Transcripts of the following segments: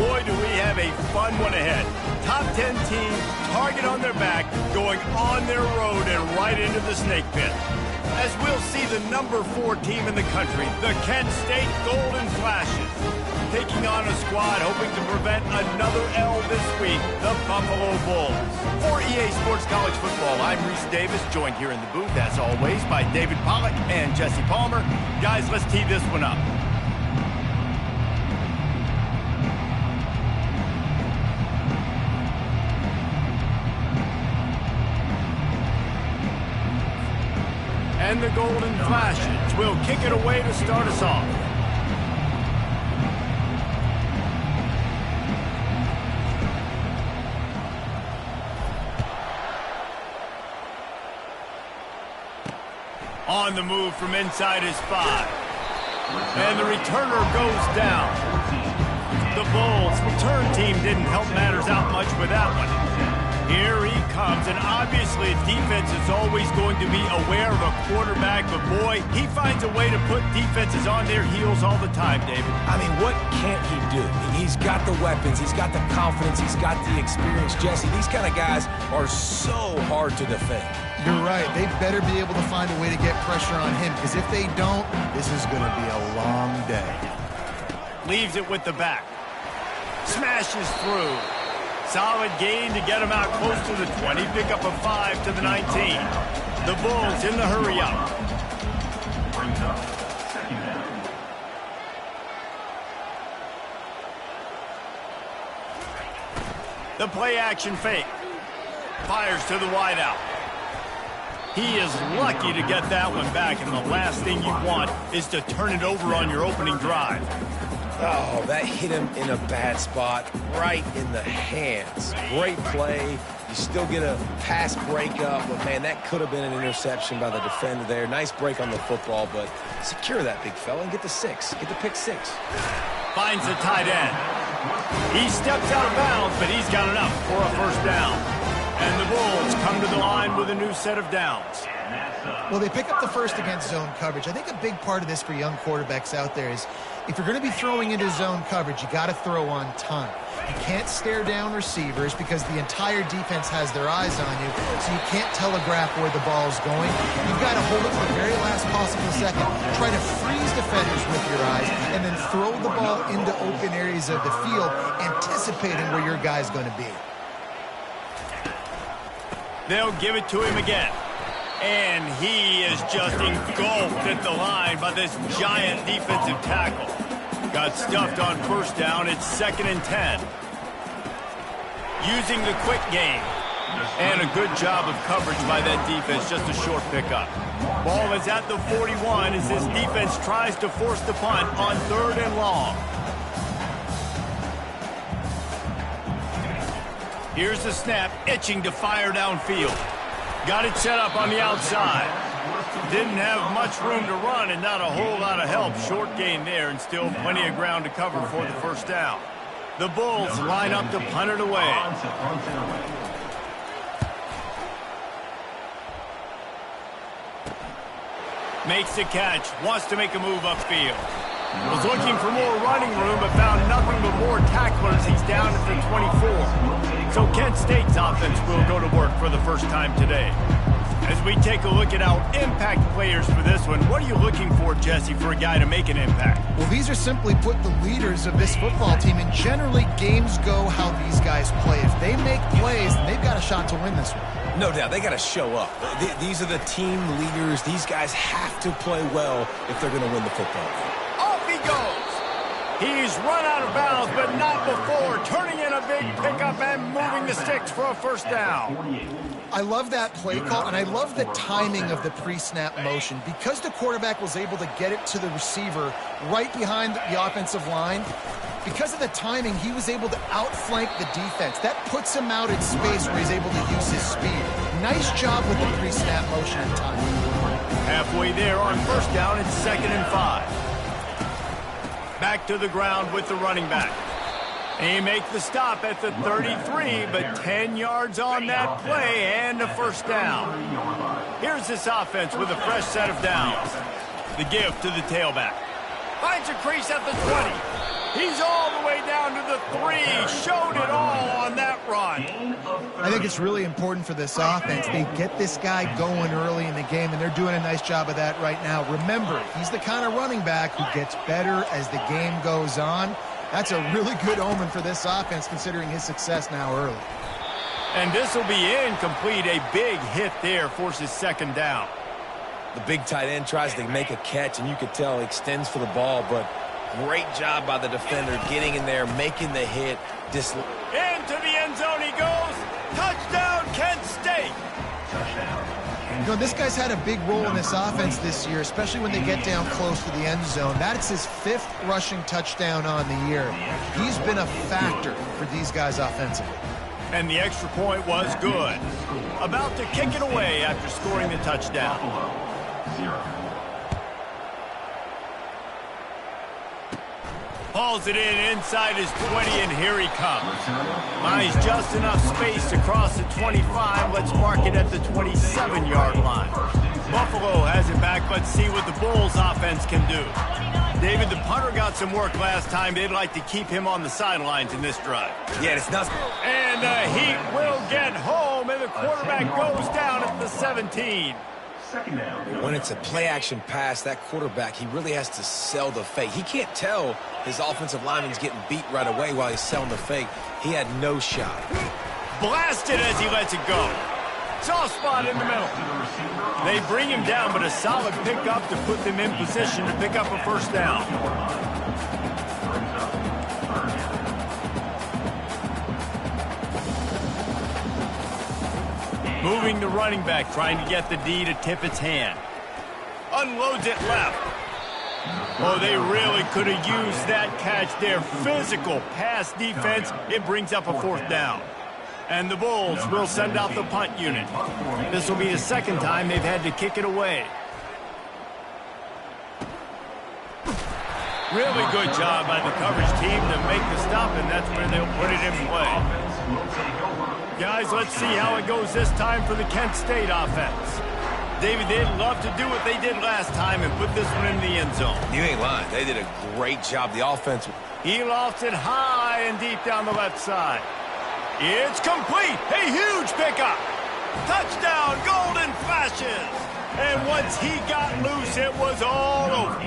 boy, do we have a fun one ahead. Top 10 team, target on their back, going on their road and right into the snake pit. As we'll see the number 4 team in the country, the Kent State Golden Flashes, taking on a squad hoping to prevent another L this week, the Buffalo Bulls. For EA Sports College Football, I'm Reese Davis, joined here in the booth, as always, by David Pollack and Jesse Palmer. Guys, let's tee this one up. And the Golden Flashes will kick it away to start us off. On the move from inside his 5. And the returner goes down. The Bulls return team didn't help matters out much with that one. Here he comes, and obviously defense is always going to be aware of a quarterback, but boy, he finds a way to put defenses on their heels all the time, David. I mean, what can't he do? He's got the weapons, he's got the confidence, he's got the experience. Jesse, these kind of guys are so hard to defend. You're right. They better be able to find a way to get pressure on him, because if they don't, this is going to be a long day. Leaves it with the back. Smashes through. Solid gain to get him out close to the 20. Pick up a 5 to the 19. The Bulls in the hurry up. The play action fake. Fires to the wideout. He is lucky to get that one back, and the last thing you want is to turn it over on your opening drive. Oh, that hit him in a bad spot, right in the hands. Great play. You still get a pass breakup, but man, that could have been an interception by the defender there. Nice break on the football, but secure that big fella and get the 6. Get the pick 6. Finds the tight end. He steps out of bounds, but he's got enough for a first down. And the Bulls come to the line with a new set of downs. Well, they pick up the first against zone coverage. I think a big part of this for young quarterbacks out there is if you're going to be throwing into zone coverage, you got to throw on time. You can't stare down receivers because the entire defense has their eyes on you, so you can't telegraph where the ball's going. You've got to hold it to the very last possible second, try to freeze defenders with your eyes, and then throw the ball into open areas of the field, anticipating where your guy's going to be. They'll give it to him again. And he is just engulfed at the line by this giant defensive tackle. Got stuffed on first down. It's 2nd and 10. Using the quick game. And a good job of coverage by that defense. Just a short pickup. Ball is at the 41 as this defense tries to force the punt on 3rd and long. Here's the snap, itching to fire downfield. Got it set up on the outside. Didn't have much room to run and not a whole lot of help. Short gain there and still plenty of ground to cover for the first down. The Bulls line up to punt it away. Makes the catch, wants to make a move upfield. Was looking for more running room, but found nothing but more tacklers. He's down at the 24. So Kent State's offense will go to work for the first time today. As we take a look at our impact players for this one, what are you looking for, Jesse, for a guy to make an impact? Well, these are simply put the leaders of this football team, and generally games go how these guys play. If they make plays, then they've got a shot to win this one. No doubt, they got to show up. These are the team leaders. These guys have to play well if they're going to win the football game. Goes. He's run out of bounds, but not before turning in a big pickup and moving the sticks for a first down. I love that play call, and I love the timing of the pre-snap motion. Because the quarterback was able to get it to the receiver right behind the offensive line, because of the timing, he was able to outflank the defense. That puts him out in space where he's able to use his speed. Nice job with the pre-snap motion and timing. Halfway there on first down, it's 2nd and 5. Back to the ground with the running back. He makes the stop at the 33, but 10 yards on that play and a first down. Here's this offense with a fresh set of downs. The give to the tailback. Finds a crease at the 20. He's all the way down to the 3, He showed it all on that run. I think it's really important for this offense. They get this guy going early in the game, and they're doing a nice job of that right now. Remember, he's the kind of running back who gets better as the game goes on. That's a really good omen for this offense, considering his success now early. And this will be incomplete. A big hit there forces second down. The big tight end tries to make a catch, and you could tell he extends for the ball, but great job by the defender getting in there, making the hit. Into the end zone he goes. Touchdown, Kent State. You know, this guy's had a big role in this offense this year, especially when they get down close to the end zone. That's his 5th rushing touchdown on the year. He's been a factor for these guys offensively. And the extra point was good. About to kick it away after scoring the touchdown. Hauls it in inside his 20, and here he comes. Finds just enough space to cross the 25. Let's mark it at the 27-yard line. Buffalo has it back. Let's see what the Bulls offense can do. David, the punter got some work last time. They'd like to keep him on the sidelines in this drive. Yeah, it's not. And the Heat will get home, and the quarterback goes down at the 17. When it's a play-action pass, that quarterback, he really has to sell the fake. He can't tell his offensive lineman's getting beat right away while he's selling the fake. He had no shot. Blasted as he lets it go. Soft spot in the middle. They bring him down, but a solid pickup to put them in position to pick up a first down. Moving the running back, trying to get the D to tip its hand. Unloads it left. Oh, they really could have used that catch there. Physical pass defense. It brings up a fourth down. And the Bulls will send out the punt unit. This will be the second time they've had to kick it away. Really good job by the coverage team to make the stop, and that's where they'll put it in play. Guys, let's see how it goes this time for the Kent State offense. David, they'd love to do what they did last time and put this one in the end zone. You ain't lying. They did a great job. The offense. He lofts it high and deep down the left side. It's complete. A huge pickup. Touchdown, Golden Flashes. And once he got loose, it was all over.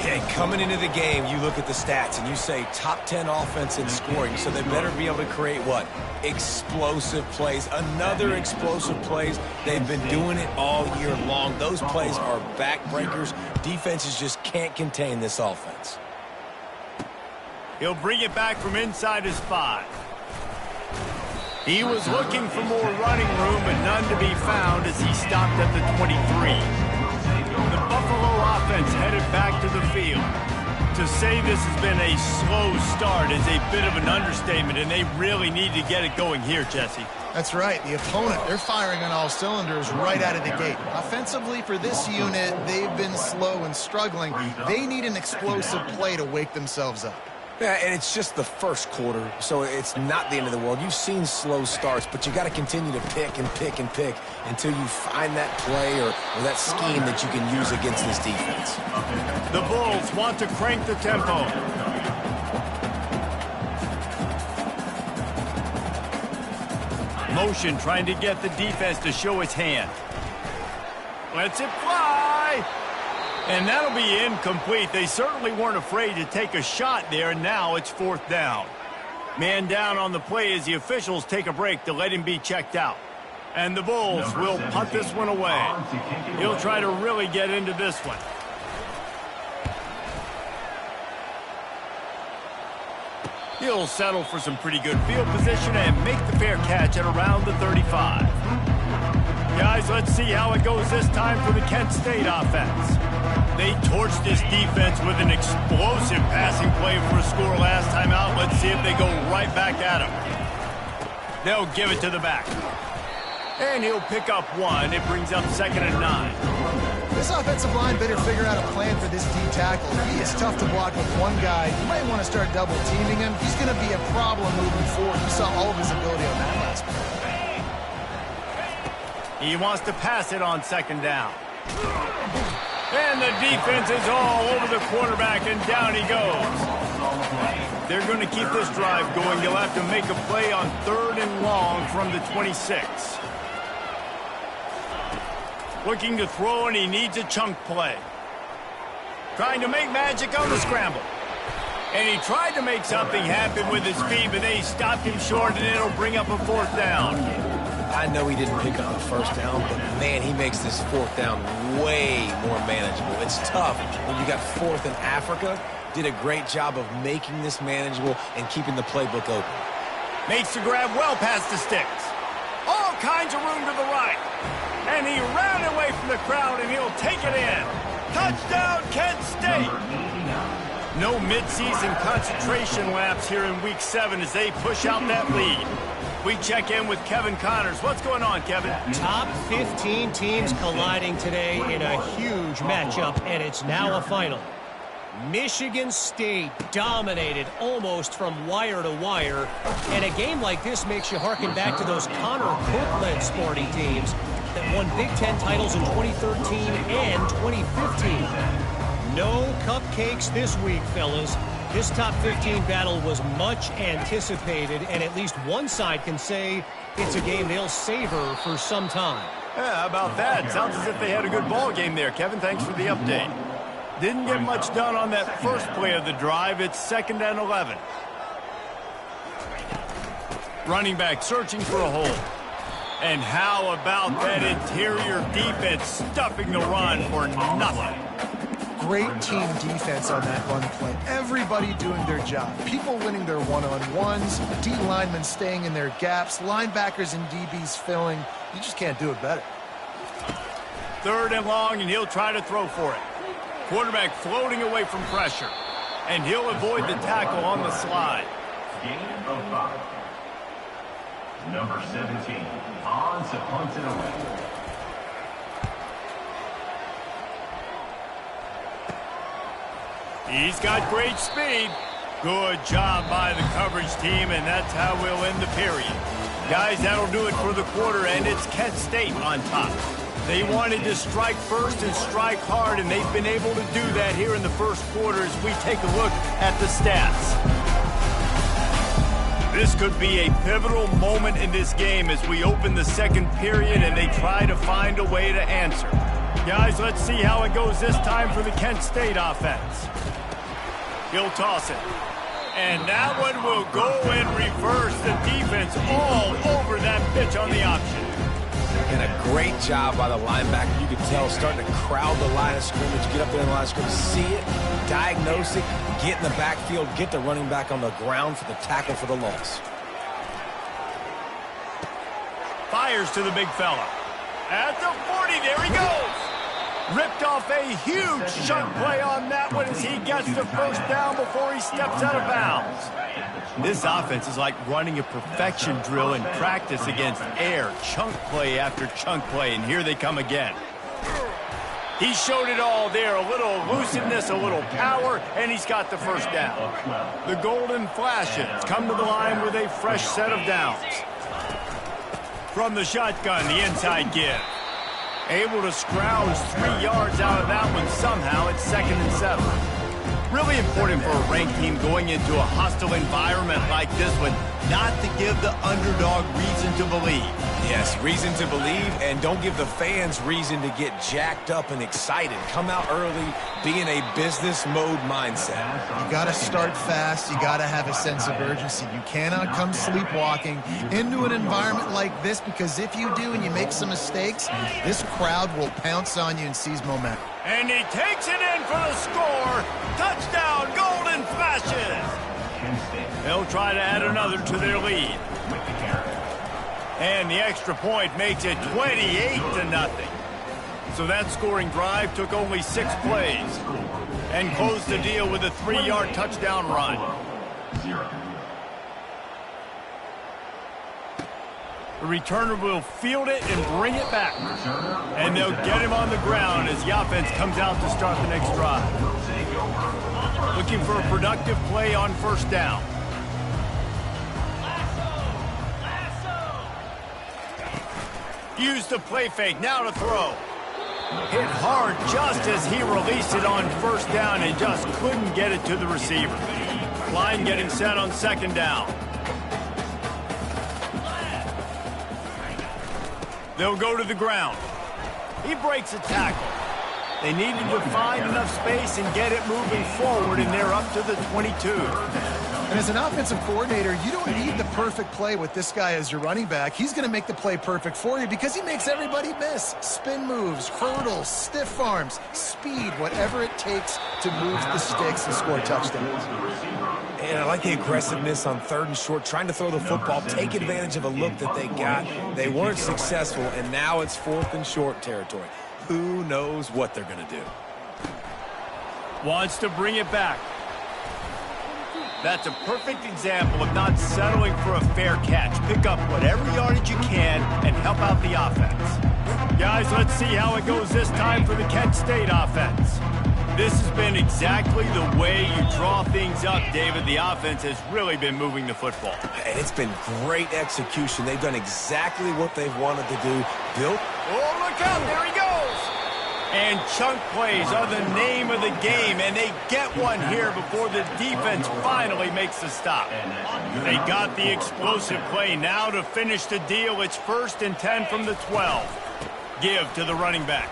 Yeah, coming into the game, you look at the stats and you say top 10 offense in scoring, so they better be able to create what? Explosive plays. Another explosive plays. They've been doing it all year long. Those plays are backbreakers. Defenses just can't contain this offense. He'll bring it back from inside his 5. He was looking for more running room, but none to be found as he stopped at the 23. The Buffalo offense headed back to the field. To say this has been a slow start is a bit of an understatement, and they really need to get it going here, Jesse. That's right. The opponent, they're firing on all cylinders right out of the gate. Offensively, for this unit, they've been slow and struggling. They need an explosive play to wake themselves up. Yeah, and it's just the first quarter, so it's not the end of the world. You've seen slow starts, but you got to continue to pick and pick and pick until you find that play or that scheme that you can use against this defense. The Bulls want to crank the tempo. Motion trying to get the defense to show its hand. Lets it fly. And that'll be incomplete. They certainly weren't afraid to take a shot there, and now it's fourth down. Man down on the play as the officials take a break to let him be checked out. And the Bulls will punt this one away. He'll try to really get into this one. He'll settle for some pretty good field position and make the fair catch at around the 35. Guys, let's see how it goes this time for the Kent State offense. They torched this defense with an explosive passing play for a score last time out. Let's see if they go right back at him. They'll give it to the back. And he'll pick up 1. It brings up 2nd and 9. This offensive line better figure out a plan for this D tackle. He is tough to block with one guy. You might want to start double teaming him. He's going to be a problem moving forward. You saw all of his ability on that last play. He wants to pass it on 2nd down. And the defense is all over the quarterback, and down he goes. They're going to keep this drive going. They'll have to make a play on 3rd and long from the 26. Looking to throw, and he needs a chunk play. Trying to make magic on the scramble. And he tried to make something happen with his feet, but they stopped him short, and it'll bring up a 4th down. I know he didn't pick up the 1st down, but man, he makes this 4th down way more manageable. It's tough when you got 4th in Africa. Did a great job of making this manageable and keeping the playbook open. Makes the grab well past the sticks. All kinds of room to the right. And he ran away from the crowd, and he'll take it in. Touchdown, Kent State! No midseason concentration laps here in Week 7 as they push out that lead. We check in with Kevin Connors. What's going on, Kevin? Top 15 teams colliding today in a huge matchup, and it's now a final. Michigan State dominated almost from wire to wire, and a game like this makes you harken back to those Connor Cook-led Sparty teams that won Big Ten titles in 2013 and 2015. No cupcakes this week, fellas. This top 15 battle was much anticipated, and at least one side can say it's a game they'll savor for some time. Yeah, how about that? Sounds as if they had a good ball game there, Kevin. Thanks for the update. Didn't get much done on that first play of the drive. It's 2nd and 11. Running back searching for a hole. And how about that interior defense stuffing the run for nothing? Great team defense on that run play. Everybody doing their job. People winning their one-on-ones, D linemen staying in their gaps, linebackers and DBs filling. You just can't do it better. 3rd and long, and he'll try to throw for it. Quarterback floating away from pressure. And he'll avoid the tackle on the slide. Gain of 5. Number 17, on to punt it away. He's got great speed. Good job by the coverage team, and that's how we'll end the period. Guys, that'll do it for the quarter, and it's Kent State on top. They wanted to strike first and strike hard, and they've been able to do that here in the first quarter as we take a look at the stats. This could be a pivotal moment in this game as we open the second period and they try to find a way to answer. Guys, let's see how it goes this time for the Kent State offense. He'll toss it. And that one will go in reverse. The defense all over that pitch on the option. And a great job by the linebacker. You could tell starting to crowd the line of scrimmage, get up there in the line of scrimmage, see it, diagnose it, get in the backfield, get the running back on the ground for the tackle for the loss. Fires to the big fella. At the 40, there he goes. Ripped off a huge chunk play on that one as he gets the 1st down before he steps out of bounds. This offense is like running a perfection drill in practice against air, chunk play after chunk play, and here they come again. He showed it all there, a little elusiveness, a little power, and he's got the 1st down. The Golden Flashes come to the line with a fresh set of downs. From the shotgun, the inside give. Able to scrounge 3 yards out of that one somehow. It's 2nd and 7. Really important for a ranked team going into a hostile environment like this one not to give the underdog reason to believe. Yes, reason to believe, and don't give the fans reason to get jacked up and excited. Come out early, be in a business mode mindset. You got to start fast. You got to have a sense of urgency. You cannot come sleepwalking into an environment like this, because if you do and you make some mistakes, this crowd will pounce on you and seize momentum. And he takes it in for the score. Touchdown, Golden Flashes. They'll try to add another to their lead. And the extra point makes it 28-0. So that scoring drive took only 6 plays and closed the deal with a 3-yard touchdown run. The returner will field it and bring it back. And they'll get him on the ground as the offense comes out to start the next drive. Looking for a productive play on 1st down. Use the play fake, now to throw. Hit hard just as he released it on 1st down and just couldn't get it to the receiver. Line getting set on second down. They'll go to the ground. He breaks a tackle. They needed to find enough space and get it moving forward, and they're up to the 22. And as an offensive coordinator, you don't need the perfect play with this guy as your running back. He's going to make the play perfect for you because he makes everybody miss. Spin moves, hurdles, stiff arms, speed, whatever it takes to move the sticks and score touchdowns. And I like the aggressiveness on 3rd and short, trying to throw the football, take advantage of a look that they got. They weren't successful, and now it's 4th and short territory. Who knows what they're going to do? Wants to bring it back. That's a perfect example of not settling for a fair catch. Pick up whatever yardage you can and help out the offense. Guys, let's see how it goes this time for the Kent State offense. This has been exactly the way you draw things up, David. The offense has really been moving the football. And it's been great execution. They've done exactly what they've wanted to do. Built. Oh, look out. There he goes. And chunk plays are the name of the game, and they get one here before the defense finally makes the stop. They got the explosive play. Now to finish the deal, it's 1st and 10 from the 12. Give to the running back.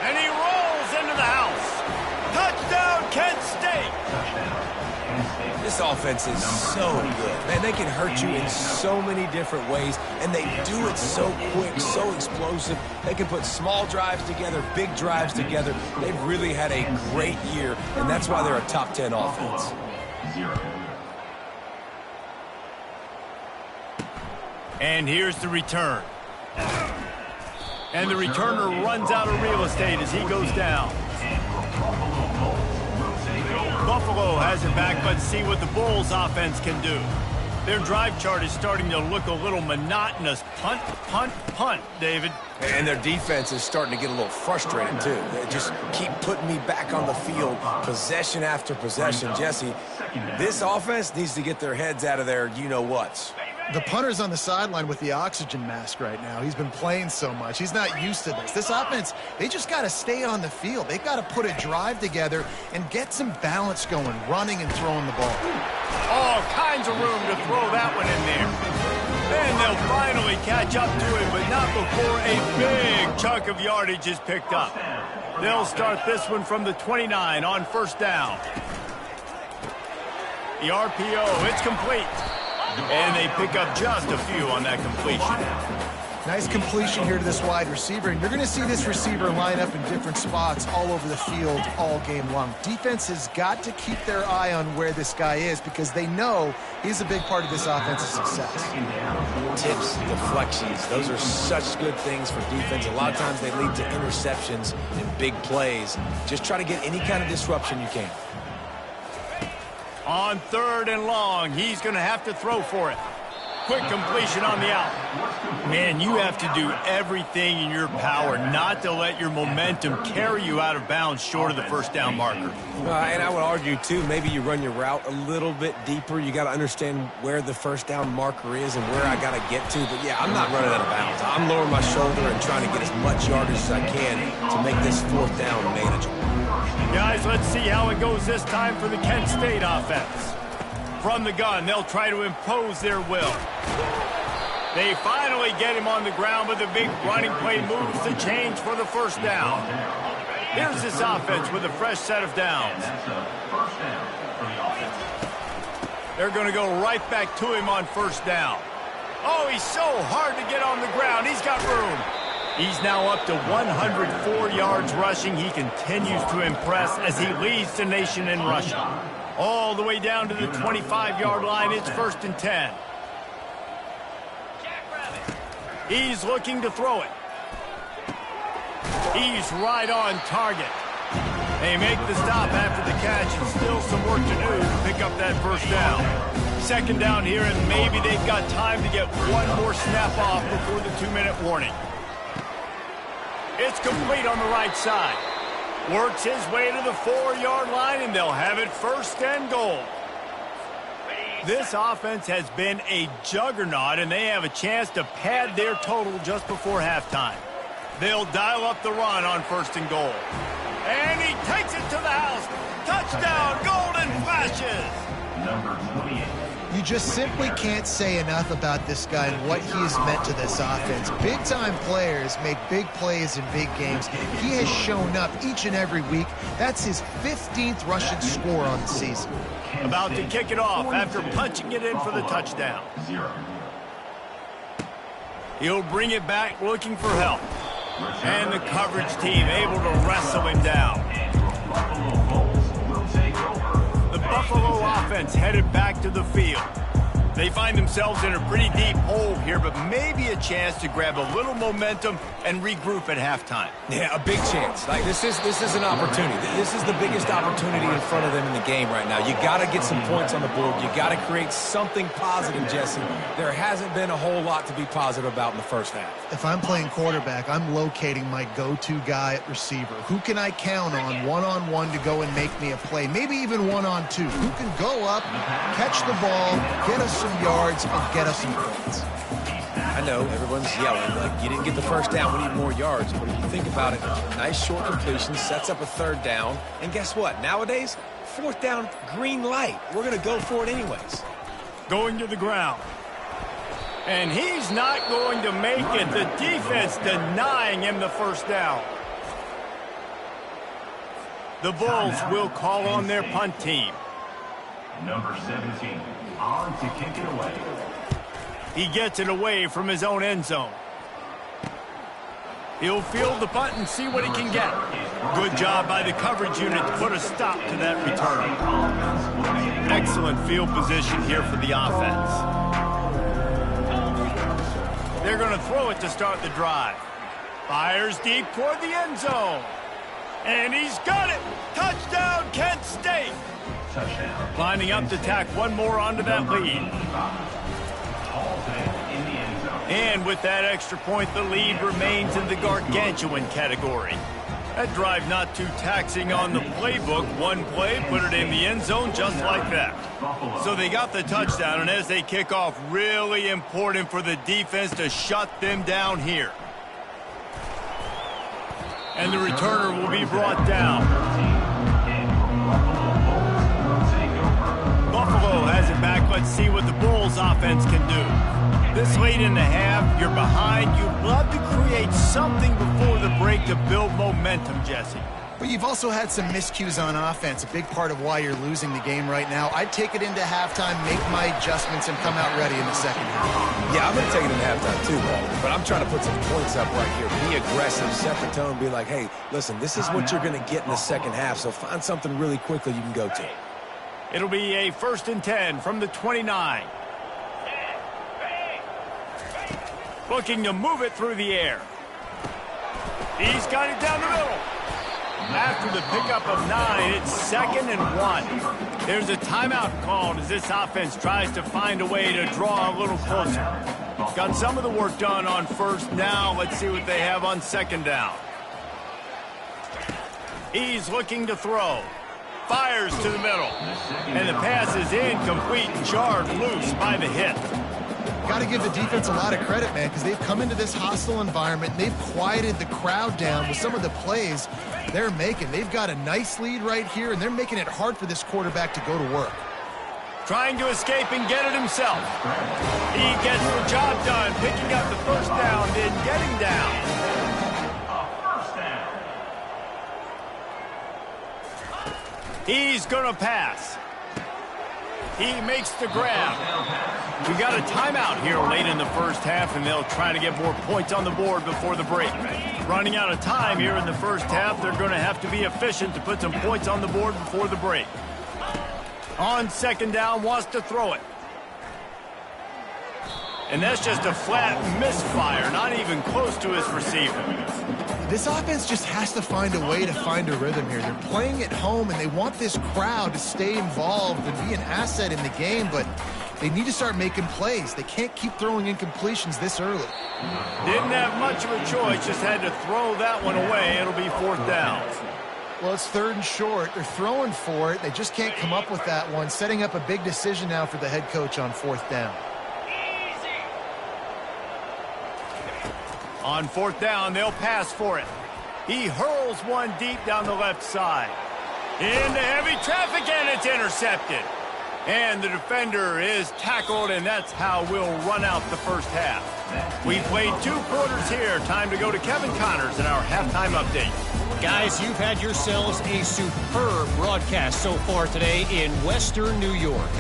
And he rolls into the house. Touchdown, Kent State. This offense is so good. Man, they can hurt you in so many different ways, and they do it so quick, so explosive. They can put small drives together, big drives together. They've really had a great year, and that's why they're a top 10 offense. And here's the return. And the returner runs out of real estate as he goes down. Buffalo has it back. Let's see what the Bulls offense can do. Their drive chart is starting to look a little monotonous. Punt, punt, punt, David. And their defense is starting to get a little frustrated, too. They just keep putting me back on the field, possession after possession. Jesse, this offense needs to get their heads out of their you-know-whats. The punter's on the sideline with the oxygen mask right now. He's been playing so much. He's not used to this. This offense, they just got to stay on the field. They've got to put a drive together and get some balance going, running and throwing the ball. All kinds of room to throw that one in there. And they'll finally catch up to him, but not before a big chunk of yardage is picked up. They'll start this one from the 29 on 1st down. The RPO, it's complete. And they pick up just a few on that completion. Nice completion here to this wide receiver. And you're going to see this receiver line up in different spots all over the field all game long. Defense has got to keep their eye on where this guy is because they know he's a big part of this offense's success. Tips, deflections, those are such good things for defense. A lot of times they lead to interceptions and big plays. Just try to get any kind of disruption you can. On 3rd and long, he's going to have to throw for it. Quick completion on the out. Man, you have to do everything in your power not to let your momentum carry you out of bounds short of the 1st down marker. And I would argue, too, maybe you run your route a little bit deeper. You got to understand where the 1st down marker is and where I got to get to. But, yeah, I'm not running out of bounds. I'm lowering my shoulder and trying to get as much yardage as I can to make this 4th down manageable. Guys, let's see how it goes this time for the Kent State offense. From the gun, they'll try to impose their will. They finally get him on the ground, but the big running play moves the chains for the 1st down. Here's this offense with a fresh set of downs. They're going to go right back to him on 1st down. Oh, he's so hard to get on the ground. He's got room. He's now up to 104 yards rushing. He continues to impress as he leads the nation in rushing. All the way down to the 25-yard line. It's 1st and 10. He's looking to throw it. He's right on target. They make the stop after the catch, and still some work to do to pick up that 1st down. 2nd down here, and maybe they've got time to get one more snap off before the 2-minute warning. It's complete on the right side. Works his way to the 4-yard line, and they'll have it 1st and goal. This offense has been a juggernaut, and they have a chance to pad their total just before halftime. They'll dial up the run on 1st and goal. And he takes it to the house. Touchdown, Golden Flashes. Number 28. You just simply can't say enough about this guy and what he has meant to this offense. Big-time players make big plays in big games. He has shown up each and every week. That's his 15th rushing score on the season. About to kick it off after punching it in for the touchdown. 0. He'll bring it back looking for help. And the coverage team able to wrestle him down. Buffalo Bulls will take over. The Buffalo offense headed back to the field. They find themselves in a pretty deep hole here, but maybe a chance to grab a little momentum and regroup at halftime. Yeah, a big chance. Like this is an opportunity. This is the biggest opportunity in front of them in the game right now. You got to get some points on the board. You got to create something positive, Jesse. There hasn't been a whole lot to be positive about in the first half. If I'm playing quarterback, I'm locating my go-to guy at receiver. Who can I count on one-on-one to go and make me a play? Maybe even one-on-two. Who can go up, catch the ball, get us some yards, and get us some points? I know everyone's yelling, like, you didn't get the first down, we need more yards. But if you think about it, nice short completion, sets up a third down. And guess what? Nowadays, fourth down, green light. We're going to go for it anyways. Going to the ground. And he's not going to make it. The defense denying him the first down. The Bulls will call on their punt team. Number 17. On to kick it away. He gets it away from his own end zone. He'll field the punt and see what he can get. Good job by the coverage unit to put a stop to that return. Excellent field position here for the offense. They're going to throw it to start the drive. Fires deep toward the end zone. And he's got it. Touchdown, Kent State. Touchdown. Lining up to tack one more onto that lead. And with that extra point, the lead remains in the gargantuan category. That drive not too taxing on the playbook. One play, put it in the end zone just like that. So they got the touchdown, and as they kick off, really important for the defense to shut them down here. And the returner will be brought down. Buffalo has it back. Let's see what the Bulls offense can do. This late in the half, you're behind. You'd love to create something before the break to build momentum, Jesse. But you've also had some miscues on offense, a big part of why you're losing the game right now. I'd take it into halftime, make my adjustments, and come out ready in the second half. Yeah, I'm going to take it into halftime too, Paul. But I'm trying to put some points up right here. Be aggressive, set the tone, be like, hey, listen, this is what you're going to get in the second half, so find something really quickly you can go to. It'll be a 1st and 10 from the 29. Looking to move it through the air. He's got it down the middle. After the pickup of 9, it's 2nd and 1. There's a timeout called as this offense tries to find a way to draw a little closer. Got some of the work done on first. Now let's see what they have on 2nd down. He's looking to throw. Fires to the middle. And the pass is incomplete, jarred loose by the hit. Got to give the defense a lot of credit, man, because they've come into this hostile environment and they've quieted the crowd down with some of the plays they're making. They've got a nice lead right here, and they're making it hard for this quarterback to go to work. Trying to escape and get it himself. He gets the job done, picking up the first down, then getting down. First down. He's going to pass. He makes the grab. We got a timeout here late in the first half, and they'll try to get more points on the board before the break. Running out of time here in the first half, they're going to have to be efficient to put some points on the board before the break. On 2nd down, wants to throw it. And that's just a flat misfire, not even close to his receiver. This offense just has to find a way to find a rhythm here. They're playing at home, and they want this crowd to stay involved and be an asset in the game, but they need to start making plays. They can't keep throwing incompletions this early. Didn't have much of a choice, just had to throw that one away. It'll be 4th down. Well, it's 3rd and short. They're throwing for it. They just can't come up with that one, setting up a big decision now for the head coach on 4th down. On 4th down, they'll pass for it. He hurls one deep down the left side. Into heavy traffic, and it's intercepted. And the defender is tackled, and that's how we'll run out the first half. We played 2 quarters here. Time to go to Kevin Connors in our halftime update. Guys, you've had yourselves a superb broadcast so far today in Western New York.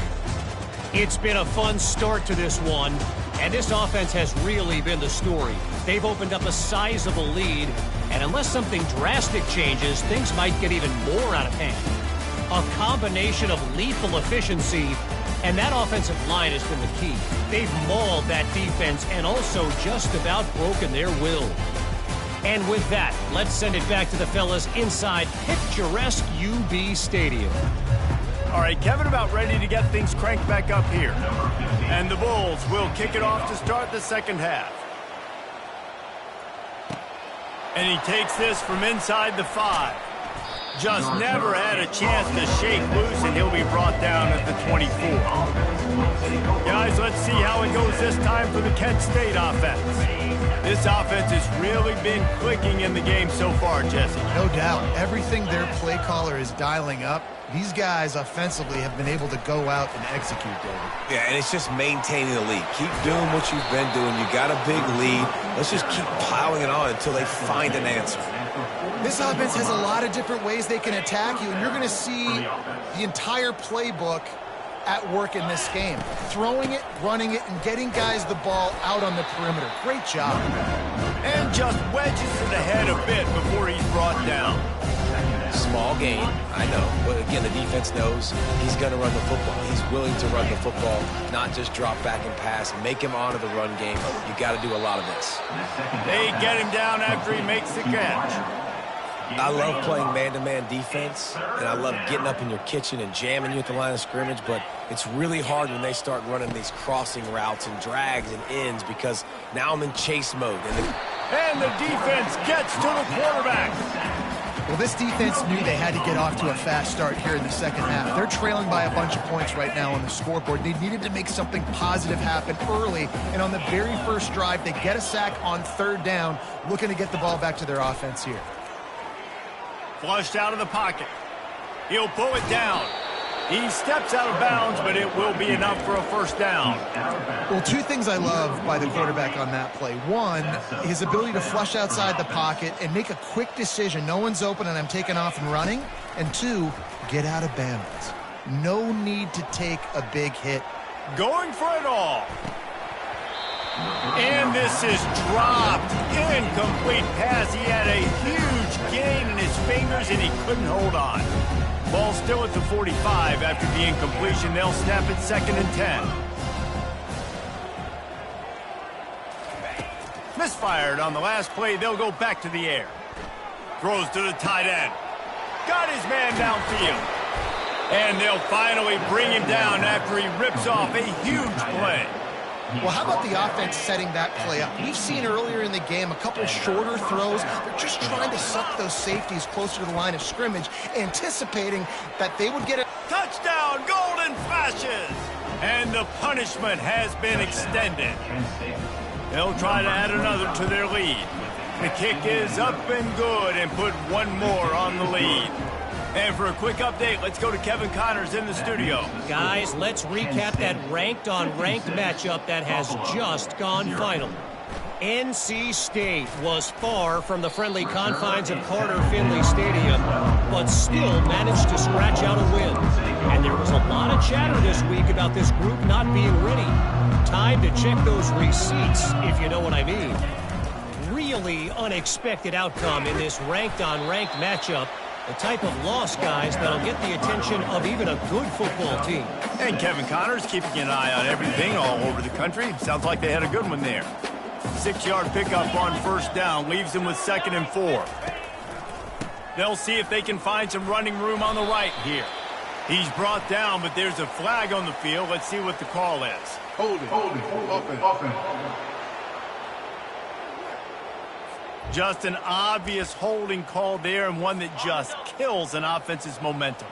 It's been a fun start to this one, and this offense has really been the story. They've opened up a sizable lead, and unless something drastic changes, things might get even more out of hand. A combination of lethal efficiency, and that offensive line has been the key. They've mauled that defense and also just about broken their will. And with that, let's send it back to the fellas inside picturesque UB Stadium. All right, Kevin, about ready to get things cranked back up here. And the Bulls will kick it off to start the second half. And he takes this from inside the 5. Just never had a chance to shake loose, and he'll be brought down at the 24. Guys, let's see how it goes this time for the Kent State offense. This offense has really been clicking in the game so far, Jesse. No doubt. Everything their play caller is dialing up, these guys offensively have been able to go out and execute, David. Yeah, and it's just maintaining the lead. Keep doing what you've been doing. You got a big lead. Let's just keep piling it on until they find an answer. This offense has a lot of different ways they can attack you, and you're going to see the entire playbook at work in this game. Throwing it, running it, and getting guys the ball out on the perimeter. Great job. And just wedges it ahead a bit before he's brought down. Small gain, I know. But again, the defense knows he's going to run the football. He's willing to run the football, not just drop back and pass. Make him onto the run game. You got to do a lot of this. They get him down after he makes the catch. I love playing man-to-man defense, and I love getting up in your kitchen and jamming you at the line of scrimmage, but it's really hard when they start running these crossing routes and drags and ends because now I'm in chase mode. And the defense gets to the quarterback. Well, this defense knew they had to get off to a fast start here in the second half. They're trailing by a bunch of points right now on the scoreboard. They needed to make something positive happen early, and on the very first drive, they get a sack on 3rd down, looking to get the ball back to their offense here. Flushed out of the pocket. He'll pull it down. He steps out of bounds, but it will be enough for a first down. Well, 2 things I love by the quarterback on that play. 1, his ability to flush outside the pocket and make a quick decision. No one's open and I'm taking off and running. And 2, get out of bounds. No need to take a big hit. Going for it all. And this is dropped. Incomplete pass. He had a huge gain in his fingers, and he couldn't hold on. Ball still at the 45 after the incompletion. They'll snap it 2nd and 10. Misfired on the last play. They'll go back to the air. Throws to the tight end. Got his man downfield. And they'll finally bring him down after he rips off a huge play. Well, how about the offense setting that play up? We've seen earlier in the game a couple shorter throws. They're just trying to suck those safeties closer to the line of scrimmage, anticipating that they would get a touchdown. Golden flashes. And the punishment has been extended. They'll try to add another to their lead. The kick is up and good and put one more on the lead. And for a quick update, let's go to Kevin Connors in the studio. Guys, let's recap that ranked-on-ranked matchup that has just gone final. NC State was far from the friendly confines of Carter Finley Stadium, but still managed to scratch out a win. And there was a lot of chatter this week about this group not being ready. Time to check those receipts, if you know what I mean. Really unexpected outcome in this ranked-on-ranked matchup. The type of loss, guys, that'll get the attention of even a good football team. And Kevin Connors keeping an eye on everything all over the country. Sounds like they had a good one there. 6-yard pickup on 1st down leaves them with 2nd and 4. They'll see if they can find some running room on the right here. He's brought down, but there's a flag on the field. Let's see what the call is. Hold it, open. Just an obvious holding call there, and one that just kills an offense's momentum.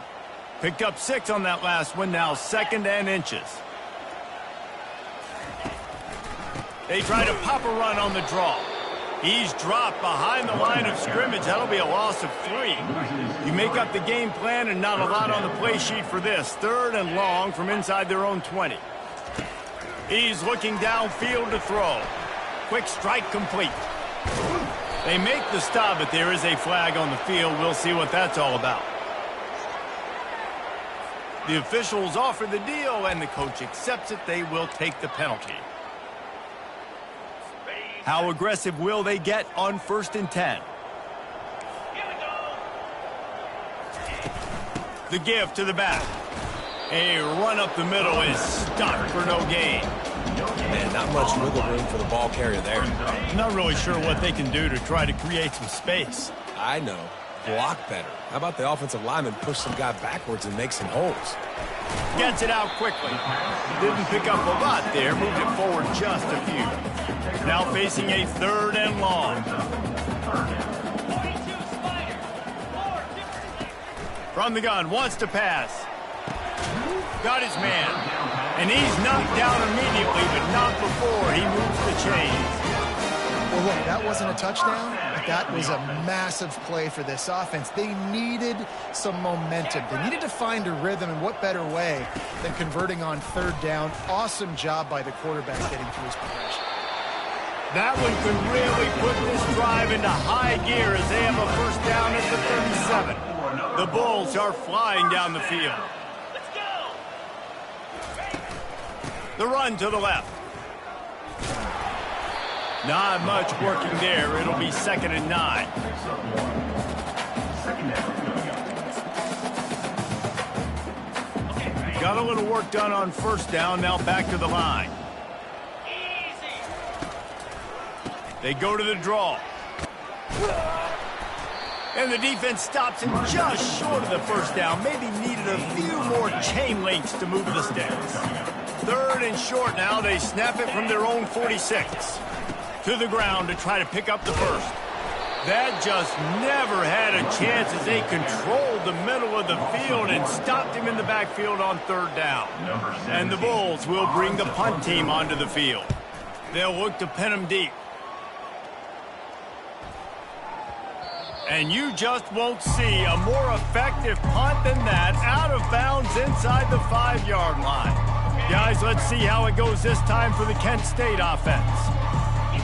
Picked up 6 on that last one, now 2nd and inches. They try to pop a run on the draw. He's dropped behind the line of scrimmage. That'll be a loss of 3. You make up the game plan and not a lot on the play sheet for this. 3rd and long from inside their own 20. He's looking downfield to throw. Quick strike complete. They make the stop, but there is a flag on the field. We'll see what that's all about. The officials offer the deal, and the coach accepts it. They will take the penalty. How aggressive will they get on 1st and 10? The give to the back. A run up the middle is stopped for no gain. Man, not much wiggle room for the ball carrier there. Not really sure what they can do to try to create some space. I know. Block better. How about the offensive lineman push some guy backwards and make some holes? Gets it out quickly. Didn't pick up a lot there. Moved it forward just a few. Now facing a 3rd and long. From the gun, wants to pass. Got his man. And he's knocked down immediately, but not before he moves the chains. Well, look, that wasn't a touchdown, but that was a massive play for this offense. They needed some momentum. They needed to find a rhythm, and what better way than converting on 3rd down. Awesome job by the quarterback getting through his progression. That one could really put this drive into high gear as they have a 1st down at the 37. The Bulls are flying down the field. The run to the left. Not much working there. It'll be 2nd and 9. Got a little work done on 1st down. Now back to the line. They go to the draw. And the defense stops him just short of the 1st down. Maybe needed a few more chain links to move the sticks. 3rd and short now. They snap it from their own 46. To the ground to try to pick up the 1st. That just never had a chance as they controlled the middle of the field and stopped him in the backfield on 3rd down. And the Bulls will bring the punt team onto the field. They'll look to pin him deep. And you just won't see a more effective punt than that, out of bounds inside the 5-yard line. Guys, let's see how it goes this time for the Kent State offense.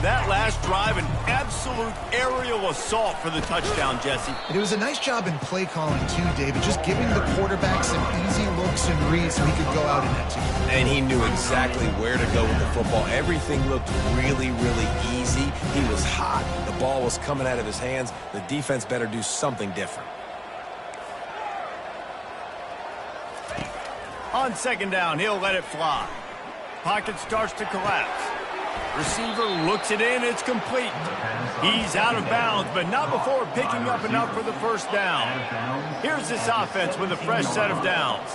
That last drive, an absolute aerial assault for the touchdown, Jesse. It was a nice job in play calling, too, David, just giving the quarterback some easy looks and reads so he could go out in that team. And he knew exactly where to go with the football. Everything looked really, really easy. He was hot. The ball was coming out of his hands. The defense better do something different. On 2nd down, he'll let it fly. Pocket starts to collapse. Receiver looks it in. It's complete. He's out of bounds, but not before picking up enough for the 1st down. Here's this offense with a fresh set of downs.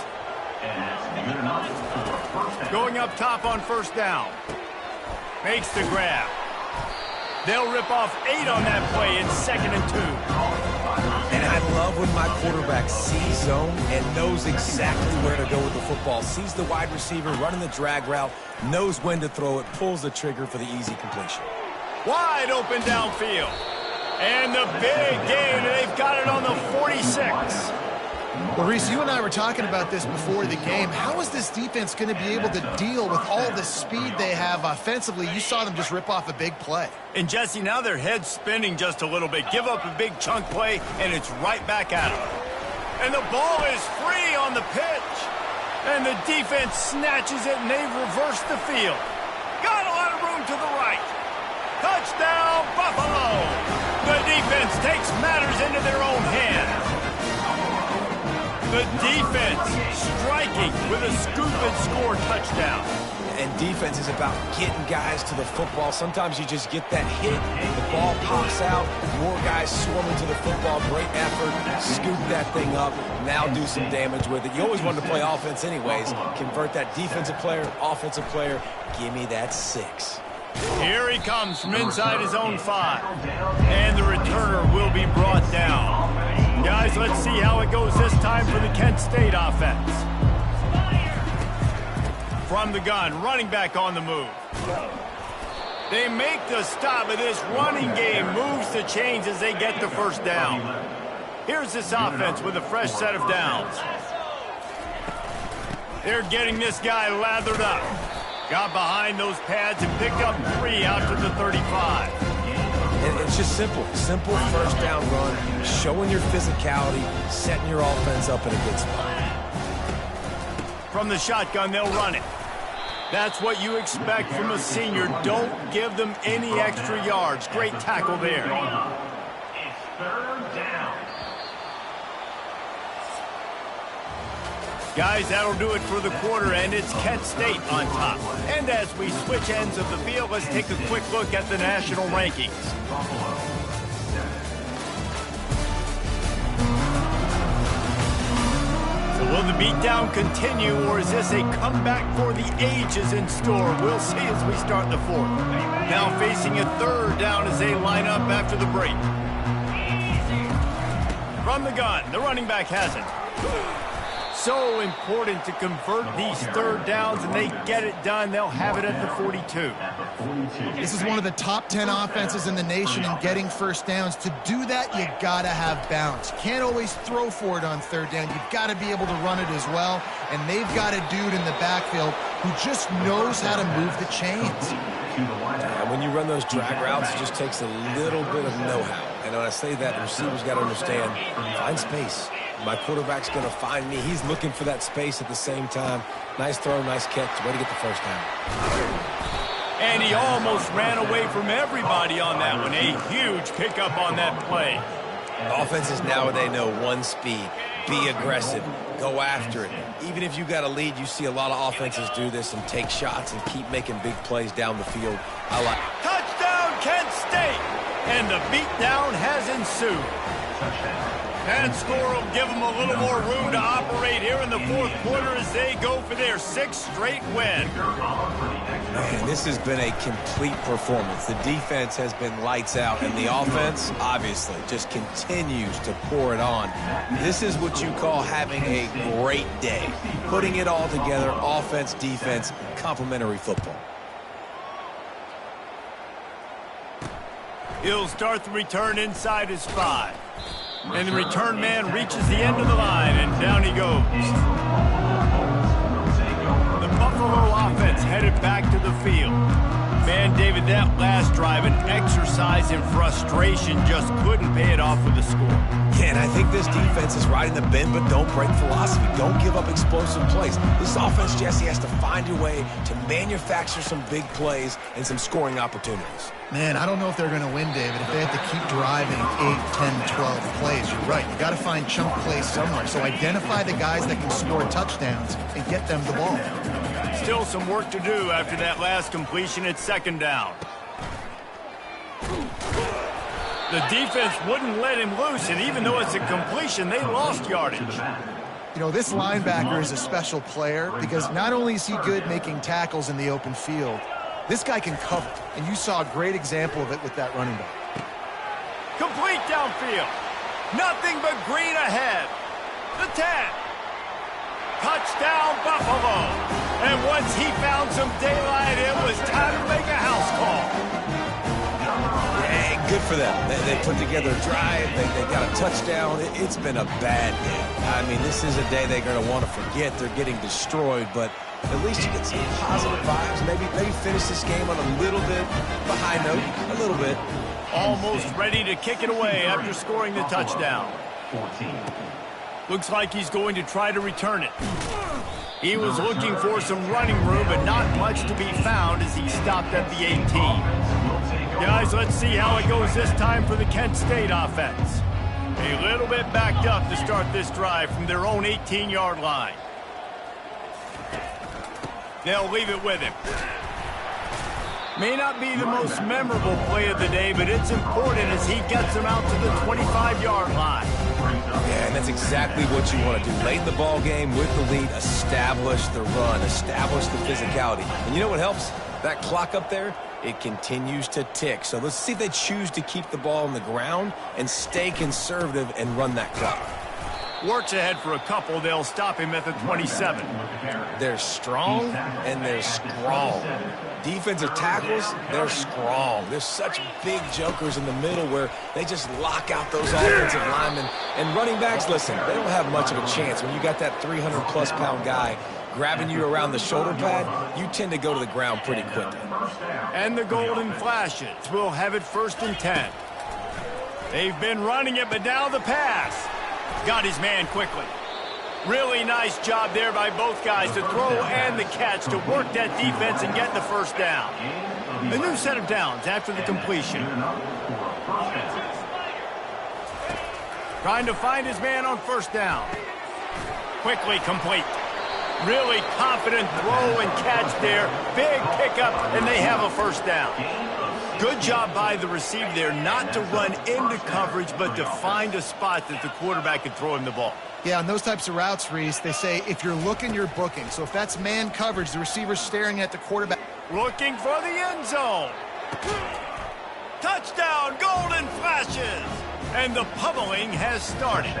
Going up top on 1st down. Makes the grab. They'll rip off 8 on that play in 2nd and 2. And I love when my quarterback sees zone and knows exactly where to go with the football. Sees the wide receiver running the drag route, knows when to throw it, pulls the trigger for the easy completion. Wide open downfield. And the big gain, they've got it on the 46. Well, Reese, you and I were talking about this before the game. How is this defense going to be able to deal with all the speed they have offensively? You saw them just rip off a big play. And, Jesse, now their head's spinning just a little bit. Give up a big chunk play, and it's right back at them. And the ball is free on the pitch. And the defense snatches it, and they reverse the field. Got a lot of room to the right. Touchdown, Buffalo! The defense takes matters into their own hands. The defense striking with a scoop and score touchdown. And defense is about getting guys to the football. Sometimes you just get that hit, the ball pops out, more guys swarming to the football. Great effort, scoop that thing up, now do some damage with it. You always wanted to play offense anyways. Convert that defensive player, offensive player. Give me that 6. Here he comes from inside his own 5. And the returner will be brought down. Guys, let's see how it goes this time for the Kent State offense. From the gun, running back on the move. They make the stop, but this running game moves the chains as they get the first down. Here's this offense with a fresh set of downs. They're getting this guy lathered up. Got behind those pads and picked up 3 out to the 35. And it's just simple first down run, showing your physicality, setting your offense up in a good spot. From the shotgun, they'll run it. That's what you expect from a senior. Don't give them any extra yards. Great tackle there. It's third down. Guys, that'll do it for the quarter, and it's Kent State on top. And as we switch ends of the field, let's take a quick look at the national rankings. So will the beatdown continue, or is this a comeback for the ages in store? We'll see as we start the fourth. Now facing a third down as they line up after the break. From the gun, the running back has it. So important to convert these third downs, and they get it done. They'll have it at the 42. This is one of the top 10 offenses in the nation in getting first downs. To do that, you got to have balance. You can't always throw for it on third down. You've got to be able to run it as well, and they've got a dude in the backfield who just knows how to move the chains. And when you run those drag routes, it just takes a little bit of know-how. And when I say that, the receivers got to understand, find space. My quarterback's going to find me. He's looking for that space at the same time. Nice throw, nice catch. Way to get the first down. And he almost ran away from everybody on that one. A huge pickup on that play. Offenses nowadays know one speed. Be aggressive. Go after it. Even if you got a lead, you see a lot of offenses do this and take shots and keep making big plays down the field. I like it. Touchdown, Kent State! And the beatdown has ensued. That score will give them a little more room to operate here in the fourth quarter as they go for their 6th straight win. Man, this has been a complete performance. The defense has been lights out, and the offense, obviously, just continues to pour it on. This is what you call having a great day. Putting it all together, offense, defense, complementary football. He'll start the return inside his 5. And the return man reaches the end of the line, and down he goes. The Buffalo offense headed back to the field. Man, David, that last drive, an exercise in frustration, just couldn't pay it off with a score. Yeah, and I think this defense is riding the bend but don't break philosophy. Don't give up explosive plays. This offense, Jesse, has to find a way to manufacture some big plays and some scoring opportunities. Man, I don't know if they're going to win, David, if they have to keep driving 8, 10, 12 plays. You're right. You got to find chunk plays somewhere. So identify the guys that can score touchdowns and get them the ball. Still some work to do after that last completion at 2nd down. The defense wouldn't let him loose, and even though it's a completion, they lost yardage. You know, this linebacker is a special player because not only is he good making tackles in the open field, this guy can cover, and you saw a great example of it with that running back. Complete downfield. Nothing but green ahead. The 10. Touchdown, Buffalo. And once he found some daylight, it was time to make a house call. Hey, good for them. They put together a drive. They got a touchdown. It's been a bad day. I mean, this is a day they're going to want to forget. They're getting destroyed, but at least you get some positive vibes. Maybe finish this game on a little bit of a high note, a little bit. Almost ready to kick it away after scoring the touchdown. 14. Looks like he's going to try to return it. He was looking for some running room, but not much to be found as he stopped at the 18. Guys, let's see how it goes this time for the Kent State offense. A little bit backed up to start this drive from their own 18-yard line. They'll leave it with him. May not be the most memorable play of the day, but it's important as he gets them out to the 25-yard line. Yeah, and that's exactly what you want to do. Late in the ball game with the lead, establish the run, establish the physicality. And you know what helps? That clock up there, it continues to tick. So let's see if they choose to keep the ball on the ground and stay conservative and run that clock. Works ahead for a couple. They'll stop him at the 27. They're strong and they're strong. Defensive tackles, they're strong. There's such big jokers in the middle where they just lock out those offensive linemen. And running backs, listen, they don't have much of a chance. When you got that 300-plus pound guy grabbing you around the shoulder pad, you tend to go to the ground pretty quickly. And the Golden Flashes will have it 1st and 10. They've been running it, but now the pass. Got his man quickly. Really nice job there by both guys to throw and the catch to work that defense and get the 1st down. A new set of downs after the completion. Trying to find his man on 1st down. Quickly complete. Really confident throw and catch there. Big pickup, and they have a 1st down. Good job by the receiver there not to run into coverage, but to find a spot that the quarterback could throw him the ball. Yeah, on those types of routes, Reese, they say if you're looking, you're booking. So if that's man coverage, the receiver's staring at the quarterback. Looking for the end zone. Touchdown, Golden Flashes. And the pummeling has started.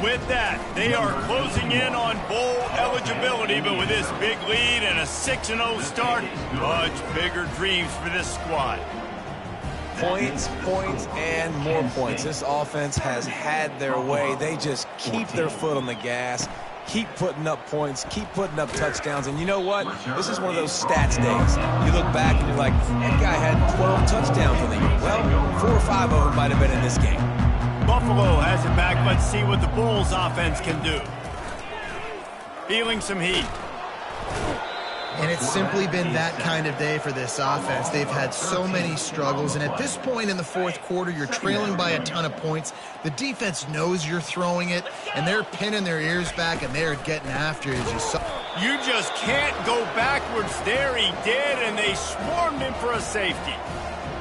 With that, they are closing in on bowl eligibility, but with this big lead and a 6-0 start, much bigger dreams for this squad. Points, points, and more points. This offense has had their way. They just keep their foot on the gas, keep putting up points, keep putting up touchdowns. And you know what? This is one of those stats days. You look back and you're like, that guy had 12 touchdowns in the year. Well, 4 or 5 of them might have been in this game. Buffalo has it back. Let's see what the Bulls offense can do. Feeling some heat. And it's simply been that kind of day for this offense. They've had so many struggles, and at this point in the 4th quarter, you're trailing by a ton of points. The defense knows you're throwing it, and they're pinning their ears back, and they're getting after it, as you saw. You just can't go backwards. There he did, and they swarmed him for a safety.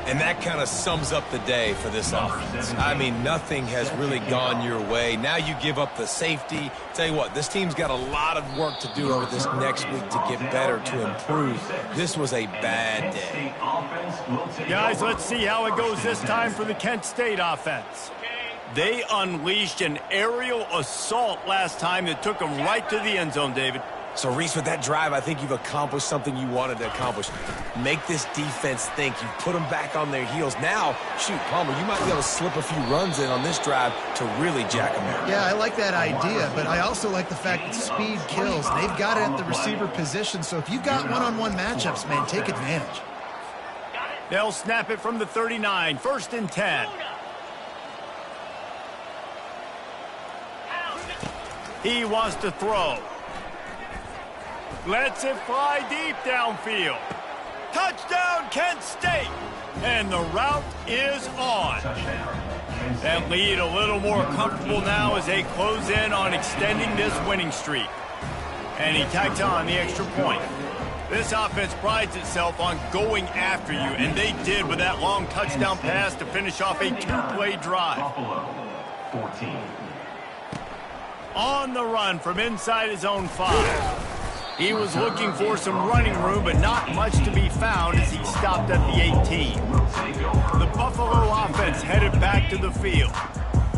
And that kind of sums up the day for this offense. I mean, nothing has really gone your way. Now you give up the safety. Tell you what, this team's got a lot of work to do over this next week to get better, to improve. This was a bad day. Guys, let's see how it goes this time for the Kent State offense. They unleashed an aerial assault last time that took them right to the end zone, David. So, Reese, with that drive, I think you've accomplished something you wanted to accomplish. Make this defense think. You put them back on their heels. Now, shoot, Palmer, you might be able to slip a few runs in on this drive to really jack them out. Yeah, I like that idea, but I also like the fact that speed kills. They've got it at the receiver position, so if you've got one-on-one matchups, man, take advantage. They'll snap it from the 39, 1st and 10. He wants to throw. Lets it fly deep downfield. Touchdown, Kent State. And the route is on. That lead a little more comfortable now as they close in on extending this winning streak. And he tacks on the extra point. This offense prides itself on going after you, and they did with that long touchdown pass to finish off a 2-play drive. Buffalo, 14. On the run from inside his own 5. He was looking for some running room, but not much to be found as he stopped at the 18. The Buffalo offense headed back to the field.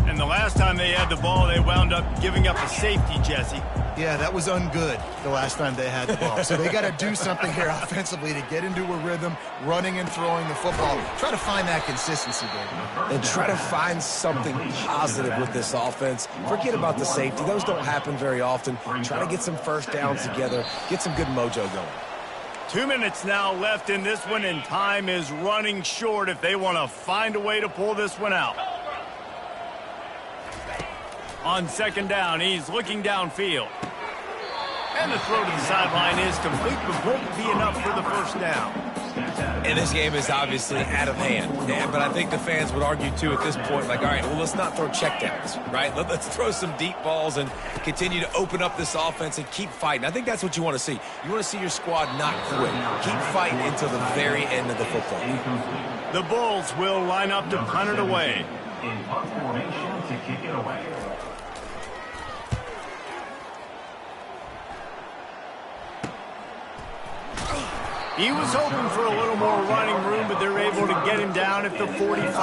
And the last time they had the ball, they wound up giving up a safety, Jesse. Yeah, that was ungood the last time they had the ball. So they got to do something here offensively to get into a rhythm, running and throwing the football. Try to find that consistency, David. And try to find something positive with this offense. Forget about the safety. Those don't happen very often. Try to get some 1st downs together. Get some good mojo going. 2 minutes now left in this one, and time is running short if they want to find a way to pull this one out. On 2nd down, he's looking downfield. And the throw to the sideline is complete, but won't be enough for the 1st down. And this game is obviously out of hand. Yeah, but I think the fans would argue, too, at this point, like, all right, well, let's not throw checkdowns, right? Let's throw some deep balls and continue to open up this offense and keep fighting. I think that's what you want to see. You want to see your squad not quit. Keep fighting until the very end of the football game. The Bulls will line up to punt it away. In punt formation to kick it away. He was hoping for a little more running room, but they're able to get him down at the 45.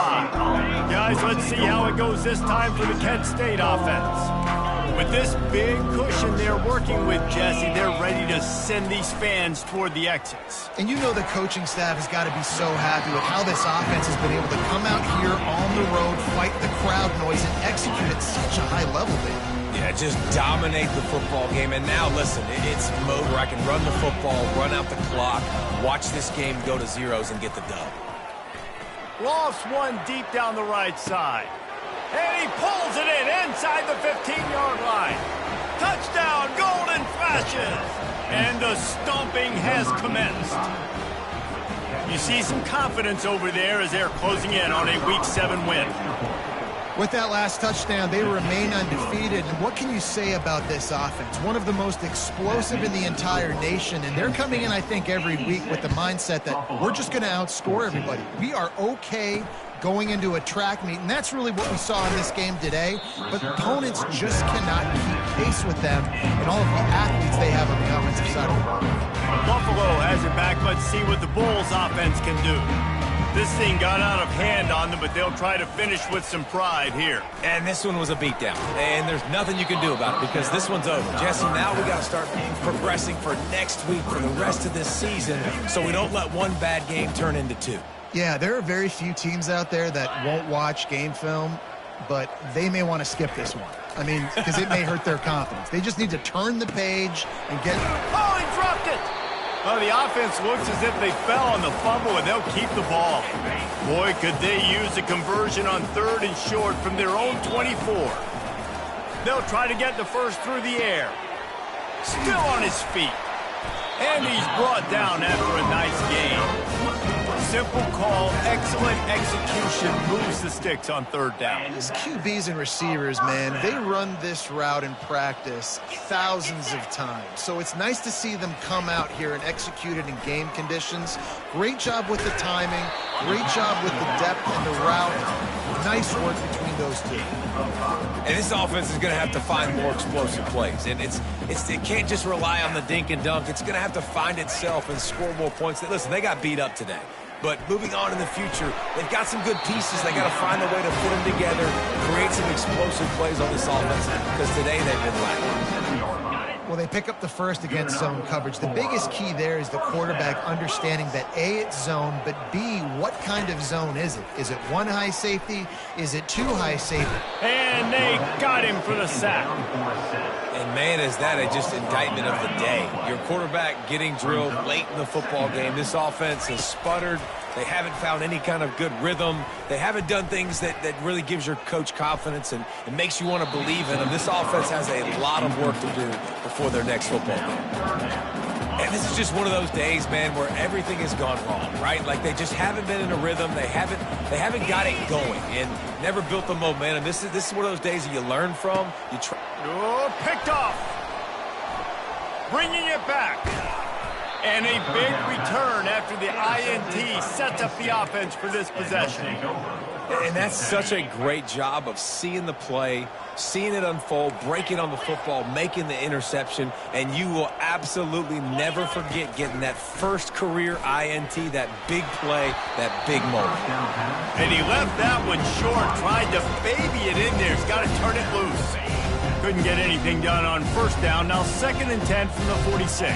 Guys, let's see how it goes this time for the Kent State offense. With this big cushion they're working with, Jesse, they're ready to send these fans toward the exits. And you know the coaching staff has got to be so happy with how this offense has been able to come out here on the road, fight the crowd noise, and execute at such a high level, man. Yeah, just dominate the football game. And now, listen, it's mode where I can run the football, run out the clock, watch this game go to zeros and get the dub. Lost one deep down the right side. And he pulls it in inside the 15-yard line. Touchdown, golden flashes. And the stomping has commenced. You see some confidence over there as they're closing in on a Week 7 win. With that last touchdown, they remain undefeated. And what can you say about this offense? One of the most explosive in the entire nation. And they're coming in, I think, every week with the mindset that we're just going to outscore everybody. We are okay going into a track meet, and that's really what we saw in this game today. But opponents just cannot keep pace with them and all of the athletes they have on the offensive side of the ball. Buffalo has it back. Let's see what the Bulls offense can do. This thing got out of hand on them, but they'll try to finish with some pride here. And this one was a beatdown. And there's nothing you can do about it because this one's over. Jesse, now we got to start progressing for next week for the rest of this season so we don't let one bad game turn into two. Yeah, there are very few teams out there that won't watch game film, but they may want to skip this one. I mean, because it may hurt their confidence. They just need to turn the page and get... Oh, he dropped it! Well, the offense looks as if they fell on the fumble, and they'll keep the ball. Boy, could they use a conversion on 3rd and short from their own 24. They'll try to get the first through the air. Still on his feet. And he's brought down after a nice game. Simple call, excellent execution, moves the sticks on 3rd down. These QBs and receivers, man, they run this route in practice thousands of times. So it's nice to see them come out here and execute it in game conditions. Great job with the timing, great job with the depth and the route. Nice work between those two. And this offense is going to have to find more explosive plays. And it can't just rely on the dink and dunk. It's going to have to find itself and score more points. Listen, they got beat up today. But moving on in the future, they've got some good pieces. They got to find a way to put them together, create some explosive plays on this offense, because today they've been lacking. Well, they pick up the first against zone coverage. The biggest key there is the quarterback understanding that A, it's zone, but B, what kind of zone is it? Is it 1 high safety? Is it 2 high safety? And they got him for the sack. And man, is that just indictment of the day. Your quarterback getting drilled late in the football game. This offense has sputtered. They haven't found any kind of good rhythm. They haven't done things that really gives your coach confidence and makes you want to believe in them. This offense has a lot of work to do before their next football game. And this is just one of those days, man, where everything has gone wrong, right? Like they just haven't been in a rhythm. They haven't got it going and never built the momentum. This is one of those days that you learn from. You try. Oh, picked off. Bringing it back. And a big return after the INT sets up the offense for this possession. And that's such a great job of seeing the play, seeing it unfold, breaking on the football, making the interception, and you will absolutely never forget getting that first career INT, that big play, that big moment. And he left that one short, tried to baby it in there. He's got to turn it loose. Couldn't get anything done on 1st down. Now 2nd and 10 from the 46.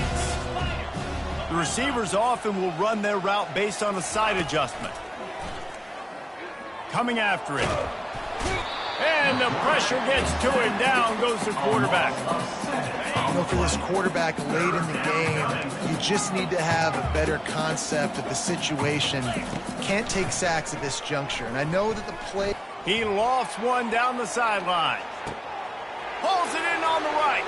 The receivers often will run their route based on a side adjustment. Coming after it. And the pressure gets to him. Down goes the quarterback. You know, for this quarterback late in the game, you just need to have a better concept of the situation. Can't take sacks at this juncture. And I know that the play... He lofts one down the sideline. Pulls it in on the right.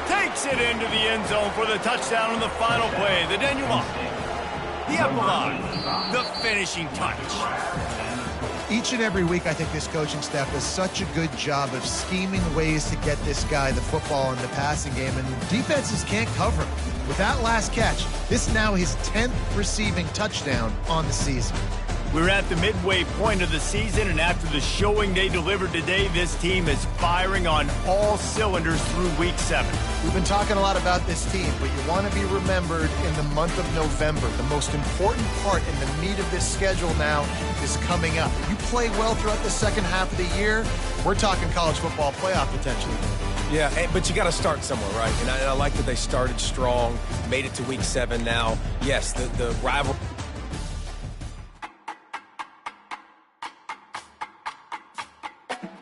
Takes it into the end zone for the touchdown on the final play. The denouement. The epilogue. The finishing touch. Each and every week, I think this coaching staff does such a good job of scheming ways to get this guy the football in the passing game, and defenses can't cover him. With that last catch, this is now his 10th receiving touchdown on the season. We're at the midway point of the season, and after the showing they delivered today, this team is firing on all cylinders through Week 7. We've been talking a lot about this team, but you want to be remembered in the month of November. The most important part and the meat of this schedule now is coming up. If you play well throughout the second half of the year, we're talking college football playoff potentially. Yeah, but you got to start somewhere, right? And I like that they started strong, made it to Week 7 now. Yes, the rivalry